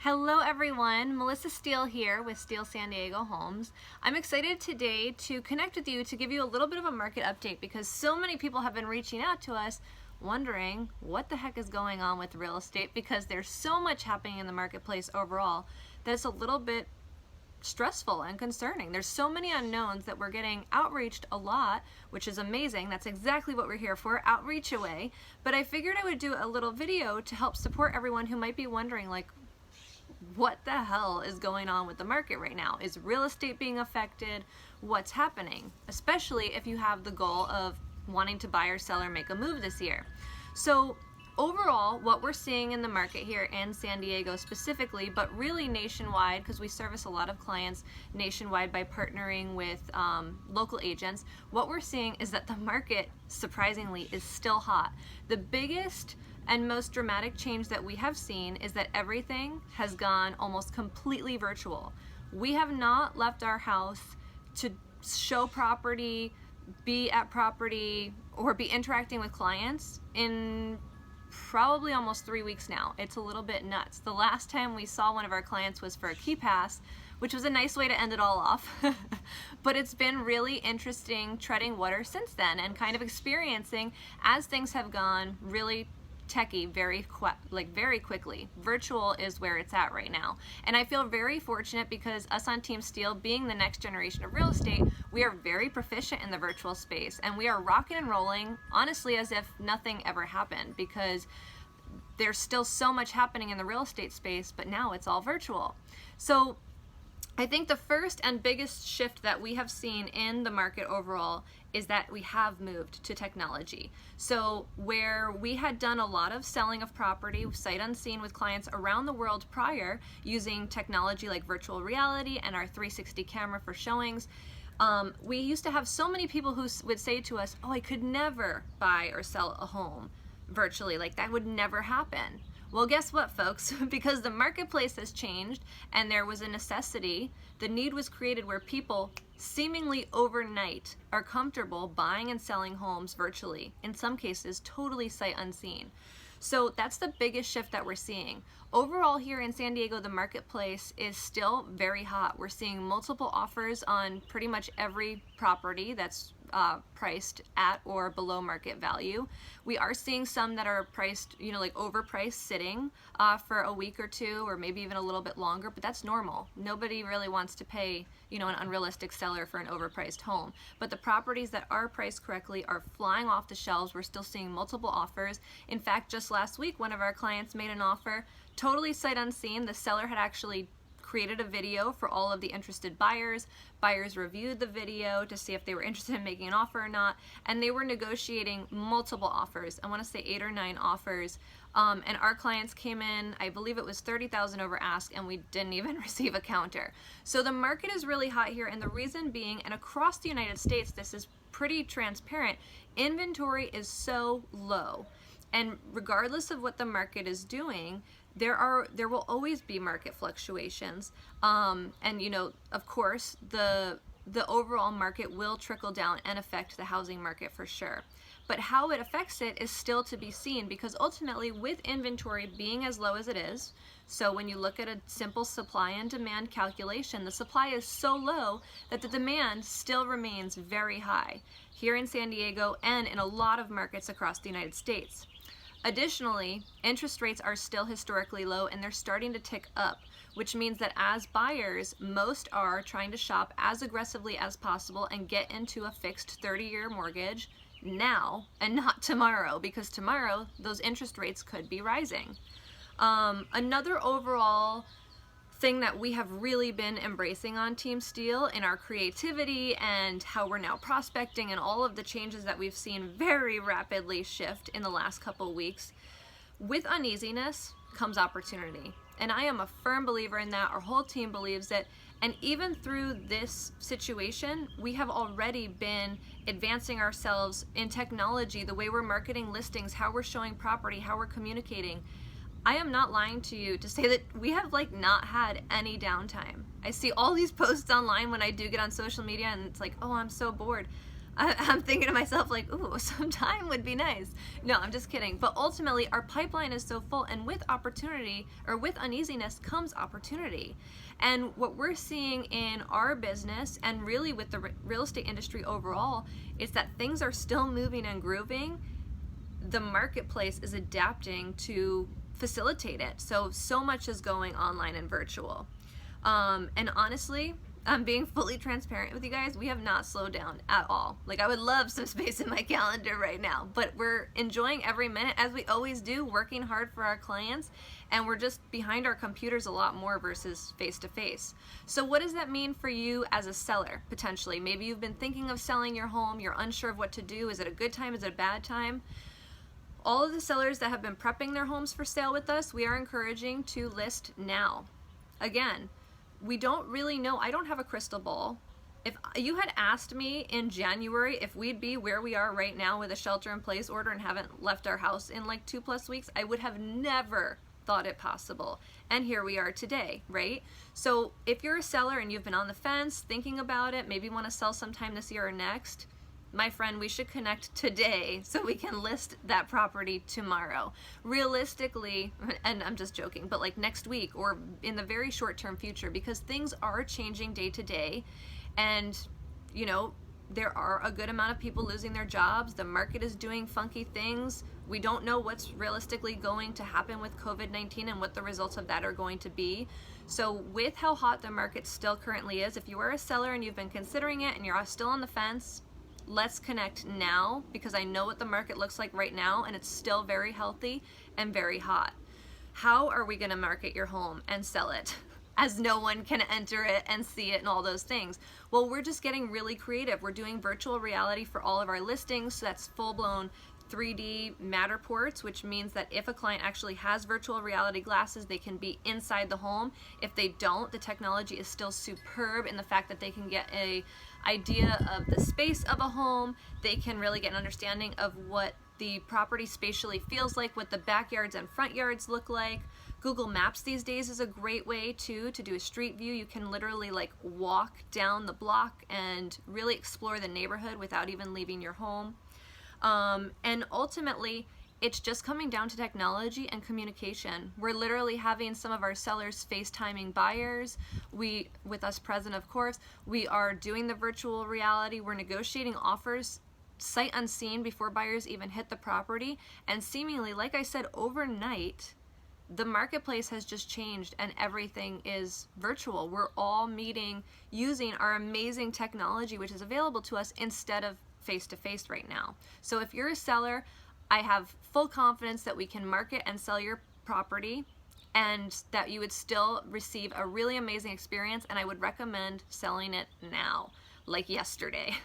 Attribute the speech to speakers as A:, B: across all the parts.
A: Hello everyone, Melissa Steele here with Steele San Diego Homes. I'm excited today to connect with you to give you a little bit of a market update because so many people have been reaching out to us wondering what the heck is going on with real estate because there's so much happening in the marketplace overall that it's a little bit stressful and concerning. There's so many unknowns that we're getting outreached a lot, which is amazing. That's exactly what we're here for, outreach away. But I figured I would do a little video to help support everyone who might be wondering, like, what the hell is going on with the market right now? Is real estate being affected? What's happening? Especially if you have the goal of wanting to buy or sell or make a move this year. So overall, what we're seeing in the market here in San Diego specifically, but really nationwide, because we service a lot of clients nationwide by partnering with local agents, what we're seeing is that the market, surprisingly, is still hot. The biggest and most dramatic change that we have seen is that everything has gone almost completely virtual. We have not left our house to show property, be at property, or be interacting with clients in probably almost 3 weeks now. It's a little bit nuts. The last time we saw one of our clients was for a key pass, which was a nice way to end it all off. But it's been really interesting treading water since then and kind of experiencing as things have gone really techie very quickly. Virtual is where it's at right now. And I feel very fortunate because us on Team Steele, being the next generation of real estate, we are very proficient in the virtual space and we are rocking and rolling honestly as if nothing ever happened because there's still so much happening in the real estate space, but now it's all virtual. So I think the first and biggest shift that we have seen in the market overall is that we have moved to technology. So where we had done a lot of selling of property sight unseen with clients around the world prior using technology like virtual reality and our 360 camera for showings, we used to have so many people who would say to us, oh, I could never buy or sell a home virtually, like that would never happen. Well, guess what, folks? Because the marketplace has changed and there was a necessity, the need was created where people seemingly overnight are comfortable buying and selling homes virtually, in some cases totally sight unseen. So that's the biggest shift that we're seeing. Overall here in San Diego, the marketplace is still very hot. We're seeing multiple offers on pretty much every property that's priced at or below market value. We are seeing some that are priced, like overpriced sitting for a week or two or maybe even a little bit longer, but that's normal. Nobody really wants to pay, an unrealistic seller for an overpriced home. But the properties that are priced correctly are flying off the shelves. We're still seeing multiple offers. In fact, just last week, one of our clients made an offer totally sight unseen. The seller had actually created a video for all of the interested buyers. Buyers reviewed the video to see if they were interested in making an offer or not, and they were negotiating multiple offers. I want to say 8 or 9 offers, and our clients came in, I believe it was $30,000 over ask, and we didn't even receive a counter. So the market is really hot here, and the reason being, and across the United States, this is pretty transparent, inventory is so low. And regardless of what the market is doing, there will always be market fluctuations, and of course the overall market will trickle down and affect the housing market for sure. But how it affects it is still to be seen because ultimately with inventory being as low as it is, so when you look at a simple supply and demand calculation, the supply is so low that the demand still remains very high here in San Diego and in a lot of markets across the United States. Additionally, interest rates are still historically low and they're starting to tick up, which means that as buyers, most are trying to shop as aggressively as possible and get into a fixed 30-year mortgage now and not tomorrow, because tomorrow those interest rates could be rising. Another overall thing that we have really been embracing on Team Steele in our creativity and how we're now prospecting and all of the changes that we've seen very rapidly shift in the last couple weeks. With uneasiness comes opportunity. And I am a firm believer in that. Our whole team believes it. And even through this situation, we have already been advancing ourselves in technology, the way we're marketing listings, how we're showing property, how we're communicating. I am not lying to you to say that we have not had any downtime. I see all these posts online when I do get on social media and it's like, oh, I'm so bored. I'm thinking to myself like, ooh, some time would be nice. No, I'm just kidding. But ultimately, our pipeline is so full, and with opportunity, or with uneasiness, comes opportunity. And what we're seeing in our business, and really with the real estate industry overall, is that things are still moving and grooving. The marketplace is adapting to facilitate it. So much is going online and virtual. And honestly, I'm being fully transparent with you guys. We have not slowed down at all. Like, I would love some space in my calendar right now, but we're enjoying every minute, as we always do, working hard for our clients, and we're just behind our computers a lot more versus face to face. So what does that mean for you as a seller, potentially? Maybe you've been thinking of selling your home, you're unsure of what to do. Is it a good time? Is it a bad time? All of the sellers that have been prepping their homes for sale with us, we are encouraging to list now. Again, we don't really know. I don't have a crystal ball. If you had asked me in January if we'd be where we are right now with a shelter-in-place order and haven't left our house in like 2+ weeks, I would have never thought it possible. And here we are today, right? So if you're a seller and you've been on the fence, thinking about it, maybe want to sell sometime this year or next, my friend, we should connect today so we can list that property tomorrow. Realistically, and I'm just joking, but like next week or in the very short-term future, because things are changing day to day, and you know, there are a good amount of people losing their jobs. The market is doing funky things. We don't know what's realistically going to happen with COVID-19 and what the results of that are going to be. So with how hot the market still currently is, if you are a seller and you've been considering it and you're still on the fence, let's connect now, because I know what the market looks like right now, and it's still very healthy and very hot. How are we going to market your home and sell it as no one can enter it and see it and all those things? Well, we're just getting really creative. We're doing virtual reality for all of our listings, so that's full-blown 3D Matterports, which means that if a client actually has virtual reality glasses, they can be inside the home. If they don't, the technology is still superb in the fact that they can get a idea of the space of a home. They can really get an understanding of what the property spatially feels like, what the backyards and front yards look like. Google Maps these days is a great way too to do a street view. You can literally like walk down the block and really explore the neighborhood without even leaving your home. And ultimately, it's just coming down to technology and communication. We're literally having some of our sellers FaceTiming buyers. With us present, of course, we are doing the virtual reality. We're negotiating offers sight unseen before buyers even hit the property. And seemingly, like I said, overnight, the marketplace has just changed and everything is virtual. We're all meeting using our amazing technology, which is available to us, instead of face-to-face right now. So if you're a seller, I have full confidence that we can market and sell your property, and that you would still receive a really amazing experience, and I would recommend selling it now, like yesterday.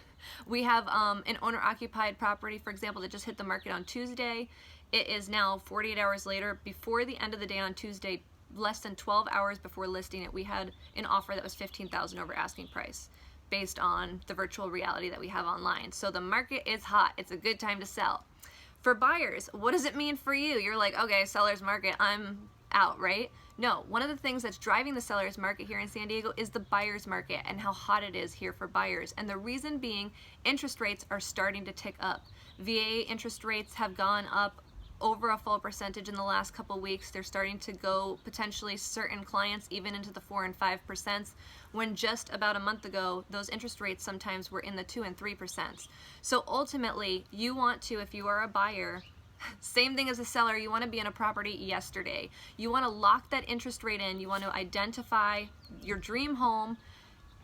A: We have an owner-occupied property, for example, that just hit the market on Tuesday. It is now 48 hours later. Before the end of the day on Tuesday, less than 12 hours before listing it, we had an offer that was $15,000 over asking price, based on the virtual reality that we have online. So the market is hot. It's a good time to sell. For buyers, what does it mean for you? You're like, okay, seller's market, I'm out, right? No, one of the things that's driving the seller's market here in San Diego is the buyer's market and how hot it is here for buyers. And the reason being, interest rates are starting to tick up. VA interest rates have gone up over a full percentage in the last couple weeks. They're starting to go, potentially certain clients, even into the 4 and 5%, when just about a month ago, those interest rates sometimes were in the 2 and 3%. So ultimately, you want to, if you are a buyer, same thing as a seller, you want to be in a property yesterday. You want to lock that interest rate in. You want to identify your dream home,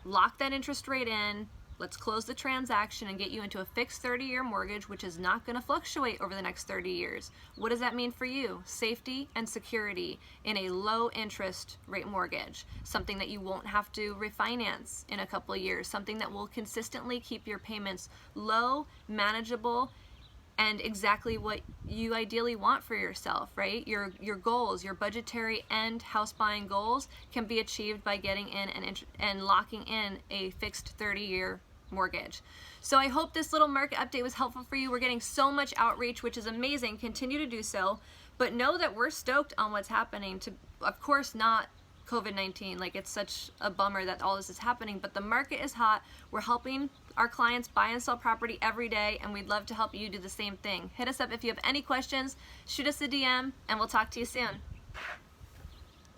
A: lock that interest rate in. Let's close the transaction and get you into a fixed 30-year mortgage, which is not going to fluctuate over the next 30 years. What does that mean for you? Safety and security in a low interest rate mortgage, something that you won't have to refinance in a couple of years, something that will consistently keep your payments low, manageable, and exactly what you ideally want for yourself, right? Your goals, your budgetary and house buying goals can be achieved by getting in and locking in a fixed 30-year mortgage. So I hope this little market update was helpful for you. We're getting so much outreach, which is amazing. Continue to do so, but know that we're stoked on what's happening. To, of course, not COVID-19. Like, it's such a bummer that all this is happening, but the market is hot. We're helping our clients buy and sell property every day, and we'd love to help you do the same thing. Hit us up if you have any questions, shoot us a DM, and we'll talk to you soon.